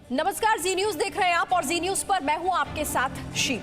नमस्कार, जी न्यूज देख रहे हैं आप और जी न्यूज पर मैं हूं आपके साथ शील।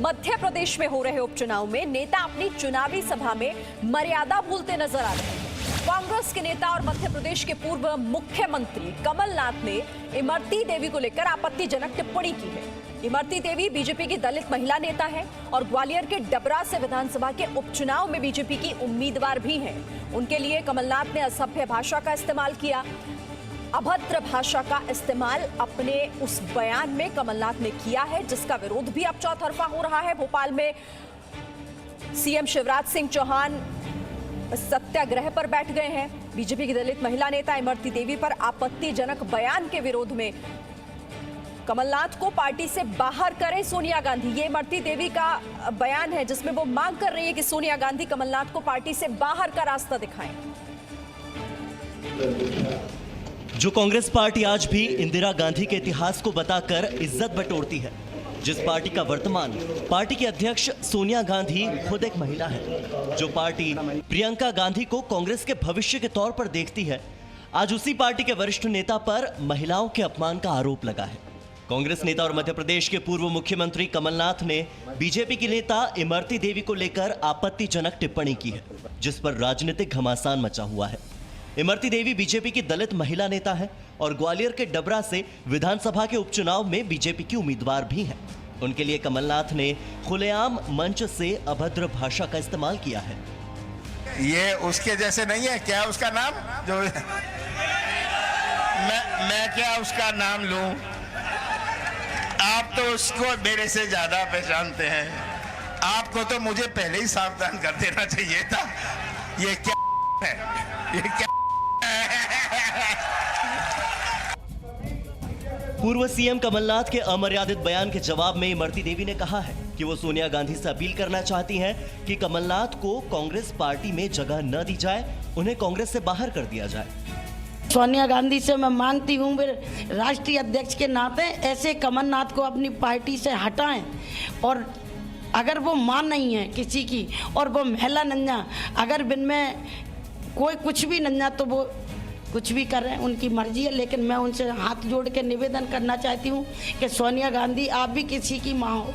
मध्य प्रदेश में हो रहे उपचुनाव में नेता अपनी चुनावी सभा में मर्यादा भूलते नजर आ रहे हैं। कांग्रेस के नेता और मध्य प्रदेश के पूर्व मुख्यमंत्री कमलनाथ ने इमरती देवी को लेकर आपत्तिजनक टिप्पणी की है। इमरती देवी बीजेपी की दलित महिला नेता है और ग्वालियर के डबरा से विधानसभा के उपचुनाव में बीजेपी की उम्मीदवार भी हैं। उनके लिए कमलनाथ ने असभ्य भाषा का इस्तेमाल किया। अभद्र भाषा का इस्तेमाल अपने उस बयान में कमलनाथ ने किया है, जिसका विरोध भी अब चौतरफा हो रहा है। भोपाल में सीएम शिवराज सिंह चौहान सत्याग्रह पर बैठ गए हैं। बीजेपी की दलित महिला नेता इमरती देवी पर आपत्तिजनक बयान के विरोध में कमलनाथ को पार्टी से बाहर करे सोनिया गांधी। ये इमरती देवी का बयान है जिसमें वो मांग कर रही है कि सोनिया गांधी कमलनाथ को पार्टी से बाहर का रास्ता दिखाएं। जो कांग्रेस पार्टी आज भी इंदिरा गांधी के इतिहास को बताकर इज्जत बटोरती है, जिस पार्टी का वर्तमान पार्टी की अध्यक्ष सोनिया गांधी खुद एक महिला है, जो पार्टी प्रियंका गांधी को कांग्रेस के भविष्य के तौर पर देखती है, आज उसी पार्टी के वरिष्ठ नेता पर महिलाओं के अपमान का आरोप लगा है। कांग्रेस नेता और मध्य प्रदेश के पूर्व मुख्यमंत्री कमलनाथ ने बीजेपी की नेता इमरती देवी को लेकर आपत्तिजनक टिप्पणी की है, जिस पर राजनीतिक घमासान मचा हुआ है। इमरती देवी बीजेपी की दलित महिला नेता है और ग्वालियर के डबरा से विधानसभा के उपचुनाव में बीजेपी की उम्मीदवार भी हैं। उनके लिए कमलनाथ ने खुलेआम मंच से अभद्र भाषा का इस्तेमाल किया है। ये उसके जैसे नहीं है क्या? उसका नाम जो मैं क्या उसका नाम लूं? आप तो उसको मेरे से ज्यादा पहचानते हैं। आपको तो मुझे पहले ही सावधान कर देना चाहिए था। ये क्या है? ये क्या? पूर्व सीएम कमलनाथ के अमर्यादित बयान के जवाब में इमरती देवी ने कहा है कि वो सोनिया गांधी से अपील करना चाहती हैं कि कमलनाथ को कांग्रेस पार्टी में जगह न दी जाए, उन्हें कांग्रेस से बाहर कर दिया जाए। सोनिया गांधी से मैं मांगती हूँ, राष्ट्रीय अध्यक्ष के नाते ऐसे कमलनाथ को अपनी पार्टी से हटाएं। और अगर वो मां नहीं है किसी की और वो महिला नन्या, अगर बिन में कोई कुछ भी नन्या तो वो कुछ भी कर रहे हैं, उनकी मर्जी है। लेकिन मैं उनसे हाथ जोड़ के निवेदन करना चाहती हूँ कि सोनिया गांधी, आप भी किसी की माँ हो,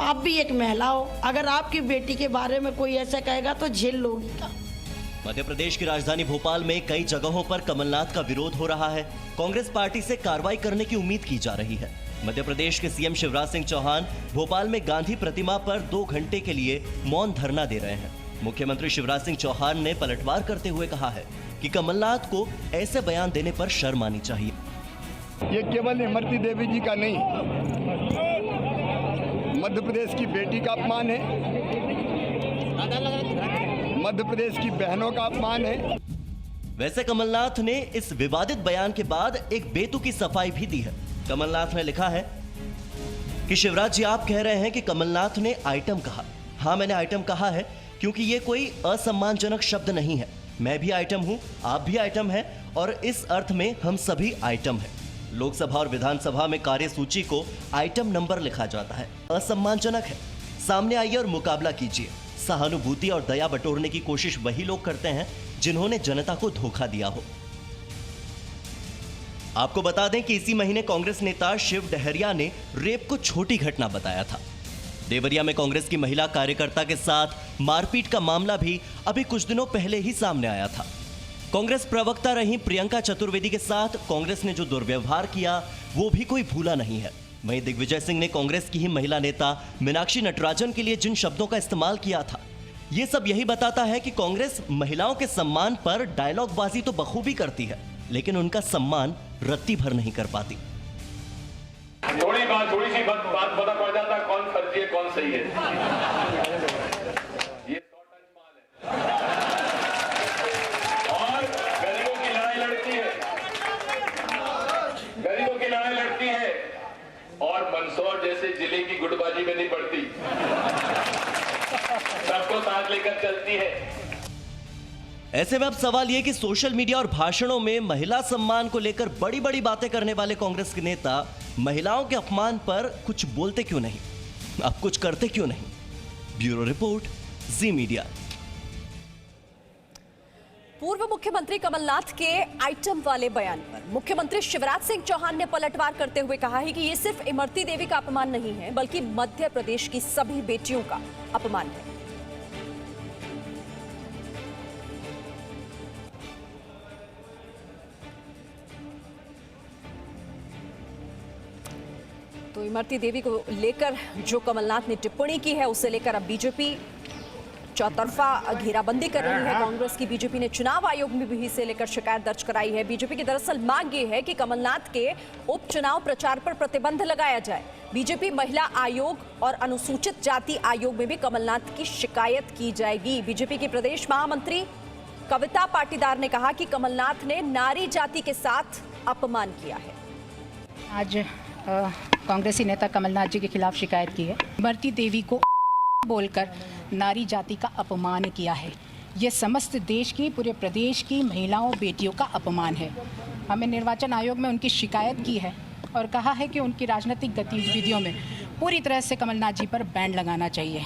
आप भी एक महिला हो। अगर आपकी बेटी के बारे में कोई ऐसा कहेगा तो झेल लोगी। मध्य प्रदेश की राजधानी भोपाल में कई जगहों पर कमलनाथ का विरोध हो रहा है। कांग्रेस पार्टी से कार्रवाई करने की उम्मीद की जा रही है। मध्य प्रदेश के सीएम शिवराज सिंह चौहान भोपाल में गांधी प्रतिमा पर 2 घंटे के लिए मौन धरना दे रहे हैं। मुख्यमंत्री शिवराज सिंह चौहान ने पलटवार करते हुए कहा है कि कमलनाथ को ऐसे बयान देने पर शर्म आनी चाहिए। ये केवल इमरती देवी जी का नहीं, मध्य प्रदेश की बेटी का अपमान है, मध्य प्रदेश की बहनों का अपमान है। वैसे कमलनाथ ने इस विवादित बयान के बाद एक बेतुकी सफाई भी दी है। कमलनाथ ने लिखा है कि शिवराज जी, आप कह रहे हैं कि कमलनाथ ने आइटम कहा। हाँ, मैंने आइटम कहा है क्योंकि ये कोई असम्मानजनक शब्द नहीं है। मैं भी आइटम हूं, आप भी आइटम हैं और इस अर्थ में हम सभी आइटम हैं। लोकसभा और विधानसभा में कार्यसूची को आइटम नंबर लिखा जाता है। असम्मानजनक है। सामने आइए और मुकाबला कीजिए। सहानुभूति और दया बटोरने की कोशिश वही लोग करते हैं जिन्होंने जनता को धोखा दिया हो। आपको बता दें कि इसी महीने कांग्रेस नेता शिव डहरिया ने रेप को छोटी घटना बताया था। देवरिया में कांग्रेस की महिला कार्यकर्ता के साथ मारपीट का मामला भी अभी कुछ दिनों पहले ही सामने आया था। कांग्रेस प्रवक्ता रही प्रियंका चतुर्वेदी के साथ कांग्रेस ने जो दुर्व्यवहार किया वो भी कोई भूला नहीं है। वहीं दिग्विजय सिंह ने कांग्रेस की ही महिला नेता मीनाक्षी नटराजन के लिए जिन शब्दों का इस्तेमाल किया था, ये सब यही बताता है कि कांग्रेस महिलाओं के सम्मान पर डायलॉगबाजी तो बखूबी करती है, लेकिन उनका सम्मान रत्ती भर नहीं कर पाती। थोड़ी सी बात पता पड़ जाता है कौन फर्जी है कौन सही है। ये 100 टन माल है और गरीबों की लड़ाई लड़ती है, गरीबों की लड़ाई लड़ती है और मंदसौर जैसे जिले की गुटबाजी में नहीं पड़ती, सबको साथ लेकर चलती है। ऐसे में अब सवाल यह कि सोशल मीडिया और भाषणों में महिला सम्मान को लेकर बड़ी बड़ी बातें करने वाले कांग्रेस के नेता महिलाओं के अपमान पर कुछ बोलते क्यों नहीं, अब कुछ करते क्यों नहीं। ब्यूरो रिपोर्ट, जी मीडिया। पूर्व मुख्यमंत्री कमलनाथ के आइटम वाले बयान पर मुख्यमंत्री शिवराज सिंह चौहान ने पलटवार करते हुए कहा है कि ये सिर्फ इमरती देवी का अपमान नहीं है, बल्कि मध्य प्रदेश की सभी बेटियों का अपमान है। तो इमरती देवी को लेकर जो कमलनाथ ने टिप्पणी की है, उसे लेकर अब बीजेपी चौतरफा घेराबंदी कर रही है कांग्रेस की। बीजेपी ने चुनाव आयोग में भी इसे लेकर शिकायत दर्ज कराई है। बीजेपी की दरअसल मांग ये है कि कमलनाथ के उपचुनाव प्रचार पर प्रतिबंध लगाया जाए। बीजेपी महिला आयोग और अनुसूचित जाति आयोग में भी कमलनाथ की शिकायत की जाएगी। बीजेपी की प्रदेश महामंत्री कविता पाटीदार ने कहा कि कमलनाथ ने नारी जाति के साथ अपमान किया है। आज कांग्रेसी नेता कमलनाथ जी के खिलाफ शिकायत की है। इमरती देवी को बोलकर नारी जाति का अपमान किया है। ये समस्त देश की, पूरे प्रदेश की महिलाओं बेटियों का अपमान है। हमें निर्वाचन आयोग में उनकी शिकायत की है और कहा है कि उनकी राजनीतिक गतिविधियों में पूरी तरह से कमलनाथ जी पर बैन लगाना चाहिए।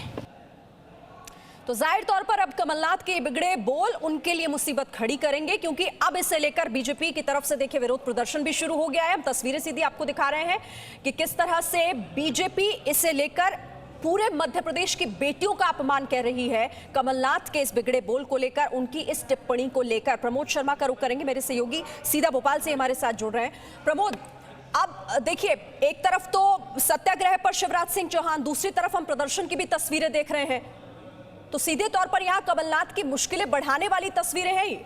तो जाहिर तौर पर अब कमलनाथ के बिगड़े बोल उनके लिए मुसीबत खड़ी करेंगे, क्योंकि अब इसे लेकर बीजेपी की तरफ से देखिए विरोध प्रदर्शन भी शुरू हो गया है। हम तस्वीरें सीधी आपको दिखा रहे हैं कि किस तरह से बीजेपी इसे लेकर पूरे मध्य प्रदेश की बेटियों का अपमान कह रही है। कमलनाथ के इस बिगड़े बोल को लेकर, उनकी इस टिप्पणी को लेकर प्रमोद शर्मा का रुख करेंगे। मेरे सहयोगी सीधा भोपाल से हमारे साथ जुड़ रहे हैं। प्रमोद, अब देखिए, एक तरफ तो सत्याग्रह पर शिवराज सिंह चौहान, दूसरी तरफ हम प्रदर्शन की भी तस्वीरें देख रहे हैं, तो सीधे तौर पर यहां कमलनाथ की मुश्किलें बढ़ाने वाली तस्वीरें हैं ये।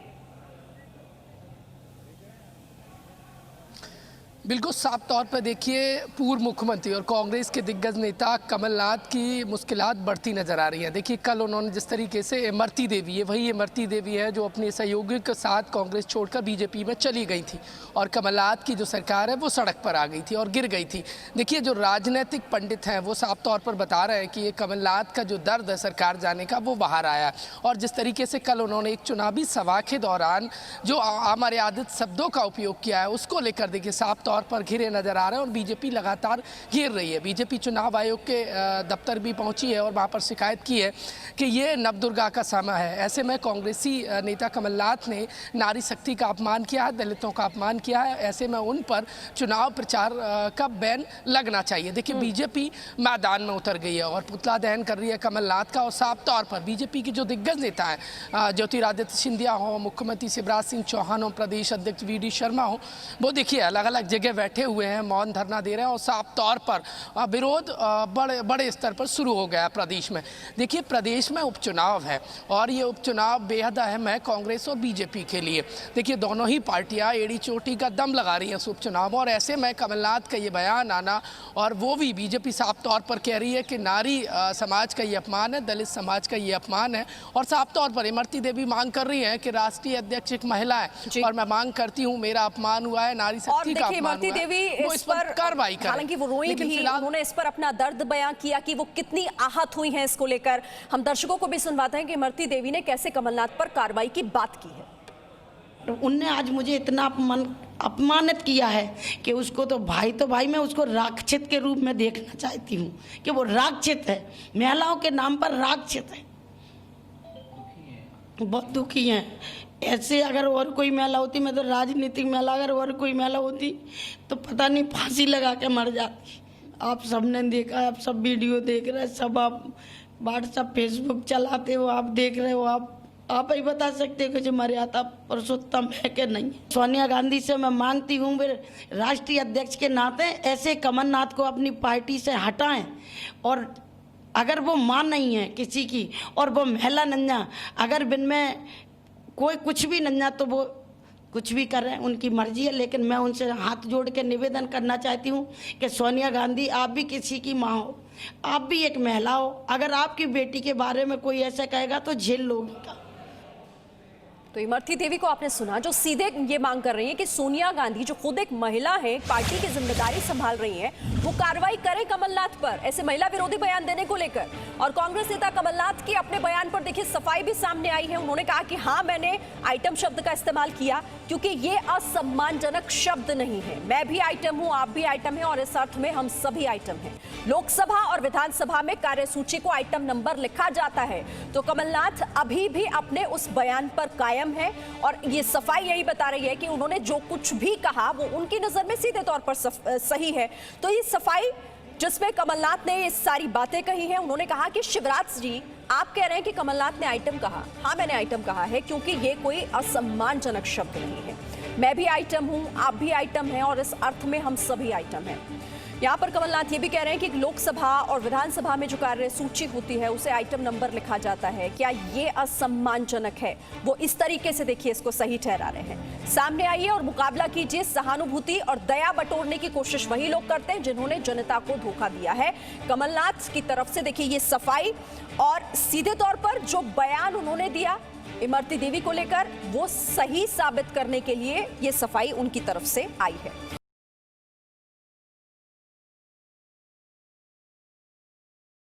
बिल्कुल साफ तौर पर देखिए, पूर्व मुख्यमंत्री और कांग्रेस के दिग्गज नेता कमलनाथ की मुश्किलात बढ़ती नजर आ रही हैं। देखिए, कल उन्होंने जिस तरीके से इमरती देवी, ये वही इमरती देवी है जो अपने सहयोगी के साथ कांग्रेस छोड़कर बीजेपी में चली गई थी और कमलनाथ की जो सरकार है वो सड़क पर आ गई थी और गिर गई थी। देखिए, जो राजनीतिक पंडित हैं वो साफ तौर पर बता रहे हैं कि ये कमलनाथ का जो दर्द है सरकार जाने का, वो बाहर आया। और जिस तरीके से कल उन्होंने एक चुनावी सभा के दौरान जो अमर्यादित शब्दों का उपयोग किया है, उसको लेकर देखिए साफ तौर पर घिरे नजर आ रहे हैं और बीजेपी लगातार घेर रही है। बीजेपी चुनाव आयोग के दफ्तर भी पहुंची है और वहां पर शिकायत की है कि ये नवदुर्गा का समय है। ऐसे में कांग्रेसी नेता कमलनाथ ने नारी शक्ति का अपमान किया है, दलितों का अपमान किया है। ऐसे में उन पर चुनाव प्रचार का बैन लगना चाहिए। देखिए, बीजेपी मैदान में उतर गई है और पुतला दहन कर रही है कमलनाथ का। और साफ तौर पर बीजेपी के जो दिग्गज नेता हैं, ज्योतिरादित्य सिंधिया हो, मुख्यमंत्री शिवराज सिंह चौहान हो, प्रदेश अध्यक्ष वी.डी. शर्मा हो, वो देखिए अलग अलग जगह बैठे हुए हैं, मौन धरना दे रहे हैं और साफ तौर पर विरोध बड़े स्तर पर शुरू हो गया प्रदेश में। देखिए, प्रदेश में उपचुनाव है और ये उपचुनाव बेहद अहम है कांग्रेस और बीजेपी के लिए। देखिए, दोनों ही पार्टियां एड़ी चोटी का दम लगा रही हैं इस उपचुनाव, और ऐसे में कमलनाथ का ये बयान आना, और वो भी बीजेपी साफ तौर पर कह रही है कि नारी समाज का ये अपमान है, दलित समाज का ये अपमान है। और साफ तौर पर इमरती देवी मांग कर रही है कि राष्ट्रीय अध्यक्ष एक महिला है और मैं मांग करती हूँ, मेरा अपमान हुआ है, नारी शक्ति का अपमान हुआ है, वो इस पर कार्रवाई करें। हालांकि वो रोई भी, उन्होंने इस पर अपना दर्द बयां किया कि वो कितनी आहत हुई हैं इसको लेकर। हम दर्शकों को भी सुनवाते हैं कि इमरती देवी ने कैसे कमलनाथ पर कार्रवाई की बात की है। उनने आज मुझे इतना अपमानित किया है कि उसको तो भाई मैं उसको राक्षस के रूप में देखना चाहती हूँ कि वो राक्षस है, महिलाओं के नाम पर राक्षस है। बहुत दुखी हैं। ऐसे अगर और कोई महिला होती, मैं तो राजनीतिक महिला, अगर और कोई महिला होती तो पता नहीं फांसी लगा के मर जाती। आप सबने देखा, आप सब वीडियो देख रहे हैं, सब आप व्हाट्सएप फेसबुक चलाते हो, आप देख रहे हो, आप ही बता सकते हो कि जो मर्यादा पुरुषोत्तम है कि नहीं। सोनिया गांधी से मैं मांगती हूँ, वे राष्ट्रीय अध्यक्ष के नाते ऐसे कमलनाथ को अपनी पार्टी से हटाएं, और अगर वो मां नहीं है किसी की और वो महिला नन्या, अगर बिन में कोई कुछ भी नन्या, तो वो कुछ भी कर रहे हैं, उनकी मर्जी है। लेकिन मैं उनसे हाथ जोड़ के निवेदन करना चाहती हूँ कि सोनिया गांधी, आप भी किसी की माँ हो, आप भी एक महिला हो, अगर आपकी बेटी के बारे में कोई ऐसा कहेगा तो झेल लोगी। तो इमरती देवी को आपने सुना, जो सीधे ये मांग कर रही है कि सोनिया गांधी, जो खुद एक महिला है, पार्टी की जिम्मेदारी संभाल रही है, वो कार्रवाई करे कमलनाथ पर ऐसे महिला विरोधी बयान देने को लेकर। और कांग्रेस नेता कमलनाथ के अपने बयान पर देखिए सफाई भी सामने आई है। उन्होंने कहा कि हाँ, मैंने आइटम शब्द का इस्तेमाल किया क्योंकि ये असम्मानजनक शब्द नहीं है। मैं भी आइटम हूं, आप भी आइटम हैं, और इस अर्थ में हम सभी आइटम हैं। लोकसभा और विधानसभा में कार्यसूची को आइटम नंबर लिखा जाता है। तो कमलनाथ अभी भी अपने उस बयान पर कायम कायम है और ये सफाई यही बता रही है कि उन्होंने जो कुछ भी कहा वो उनकी नजर में सीधे तौर पर सही है। तो ये सफाई जिसमें कमलनाथ ने ये सारी बातें कही हैं, उन्होंने कहा कि शिवराज जी आप कह रहे हैं कि कमलनाथ ने आइटम कहा। हाँ, मैंने आइटम कहा है क्योंकि ये कोई असम्मानजनक शब्द नहीं है। मैं भी आइटम हूं, आप भी आइटम हैं और इस अर्थ में हम सभी आइटम हैं। यहाँ पर कमलनाथ ये भी कह रहे हैं कि लोकसभा और विधानसभा में जो कार्य सूची होती है उसे आइटम नंबर लिखा जाता है। क्या ये असम्मानजनक है? वो इस तरीके से देखिए इसको सही ठहरा रहे हैं। सामने आइए और मुकाबला कीजिए। सहानुभूति और दया बटोरने की कोशिश वही लोग करते हैं जिन्होंने जनता को धोखा दिया है। कमलनाथ की तरफ से देखिए ये सफाई और सीधे तौर पर जो बयान उन्होंने दिया इमरती देवी को लेकर वो सही साबित करने के लिए ये सफाई उनकी तरफ से आई है।